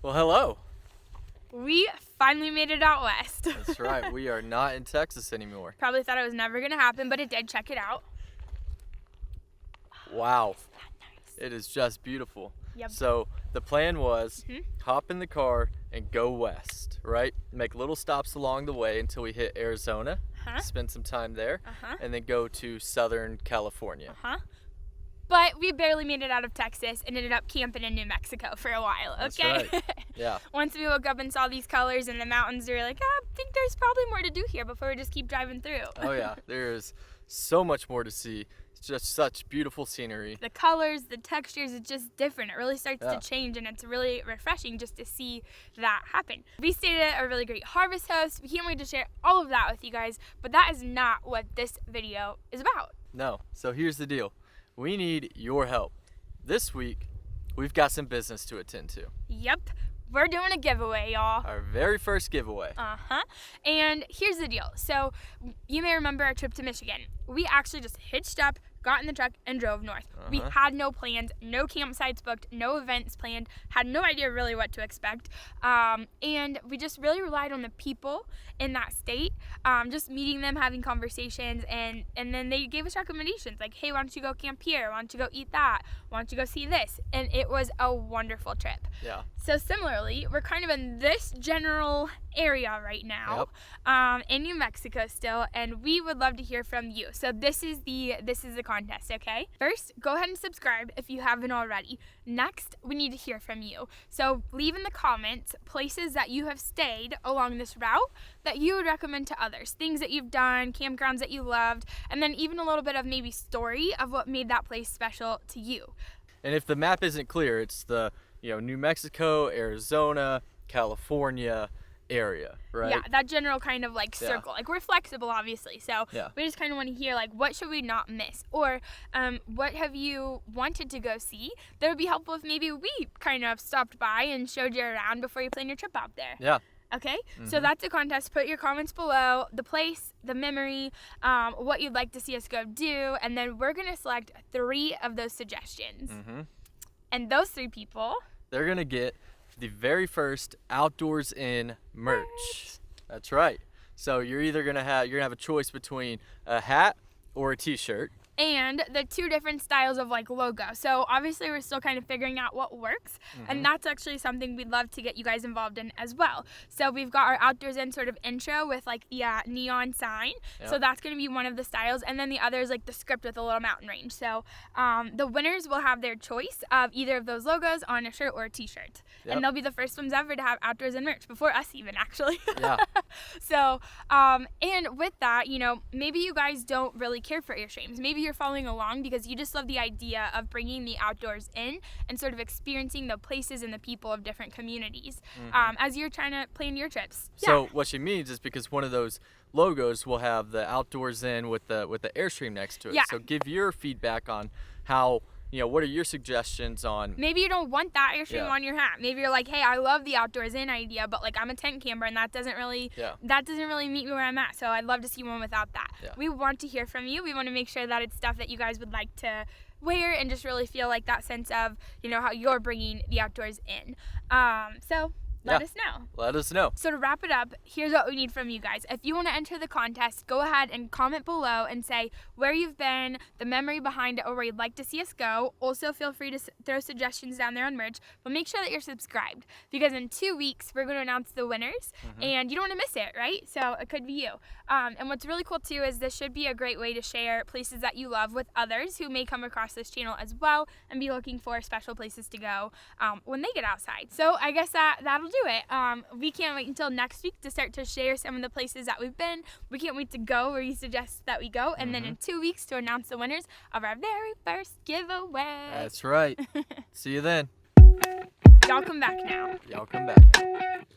Well, hello. We finally made it out west. That's right. We are not in Texas anymore. Probably thought it was never going to happen, but it did. Check it out. Wow. Isn't that nice? It is just beautiful. Yep. So the plan was Mhm. hop in the car and go west, right? Make little stops along the way until we hit Arizona, Uh-huh. spend some time there, Uh-huh. and then go to Southern California. Uh-huh. But we barely made it out of Texas and ended up camping in New Mexico for a while, okay? That's right. Yeah. Once we woke up and saw these colors in the mountains, we were like, I think there's probably more to do here before we just keep driving through. Oh yeah. There is so much more to see. It's just such beautiful scenery. The colors, the textures, it's just different. It really starts Yeah. to change, and it's really refreshing just to see that happen. We stayed at a really great harvest house. We can't wait to share all of that with you guys, but that is not what this video is about. No. So here's the deal. We need your help. This week, we've got some business to attend to. Yep, we're doing a giveaway, y'all. Our very first giveaway. Uh-huh. And here's the deal. So you may remember our trip to Michigan. We actually just hitched up, got in the truck, and drove north. We had no plans, no campsites booked, no events planned, had no idea really what to expect. And we just really relied on the people in that state, just meeting them, having conversations, and then they gave us recommendations like, hey, why don't you go camp here? Why don't you go eat that? Why don't you go see this? And it was a wonderful trip. Yeah. So similarly, we're kind of in this general area right now, in New Mexico still, and we would love to hear from you. So this is the contest, okay? First, go ahead and subscribe if you haven't already. Next, we need to hear from you. So leave in the comments places that you have stayed along this route that you would recommend to others, things that you've done, campgrounds that you loved, and then even a little bit of maybe story of what made that place special to you. And if the map isn't clear, it's the New Mexico, Arizona, California area, right? Yeah, that general kind of like circle. Like we're flexible, obviously, so we just kind of want to hear like what should we not miss, or what have you wanted to go see that would be helpful if maybe we kind of stopped by and showed you around before you plan your trip out there. Yeah. Okay, so that's a contest. Put your comments below, the place, the memory, what you'd like to see us go do, and then we're gonna select 3 of those suggestions. And those 3 people, they're gonna get the very first Outdoors In merch. That's right. So you're either gonna have a choice between a hat or a t-shirt. and the 2 different styles of like logo. So obviously we're still kind of figuring out what works, and that's actually something we'd love to get you guys involved in as well. So we've got our Outdoors In sort of intro with like the neon sign. So that's going to be one of the styles, and then the other is like the script with a little mountain range. So the winners will have their choice of either of those logos on a shirt or a t-shirt. And they'll be the first ones ever to have Outdoors In merch, before us even, actually. Yeah. So, and with that, maybe you guys don't really care for Airstreams. Maybe you're following along because you just love the idea of bringing the outdoors in and sort of experiencing the places and the people of different communities as you're trying to plan your trips. So what she means is because one of those logos will have the Outdoors In with the Airstream next to it. Yeah. So give your feedback on how, what are your suggestions on? Maybe you don't want that Airstream on your hat. Maybe you're like, hey, I love the Outdoors In idea, but like I'm a tent camper and that doesn't really meet me where I'm at. So I'd love to see one without that. Yeah. We want to hear from you. We want to make sure that it's stuff that you guys would like to wear and just really feel like that sense of, how you're bringing the outdoors in. So let us know. Let us know. So to wrap it up, here's what we need from you guys. If you want to enter the contest, go ahead and comment below and say where you've been, the memory behind it, or where you'd like to see us go. Also, feel free to throw suggestions down there on merch, but make sure that you're subscribed, because in 2 weeks, we're going to announce the winners, and you don't want to miss it, right? So it could be you. And what's really cool, too, is this should be a great way to share places that you love with others who may come across this channel as well and be looking for special places to go when they get outside. So I guess that'll do it. We can't wait until next week to start to share some of the places that we've been. We can't wait to go where you suggest that we go, and then in 2 weeks to announce the winners of our very first giveaway. That's right. See you then. Y'all come back now. Y'all come back.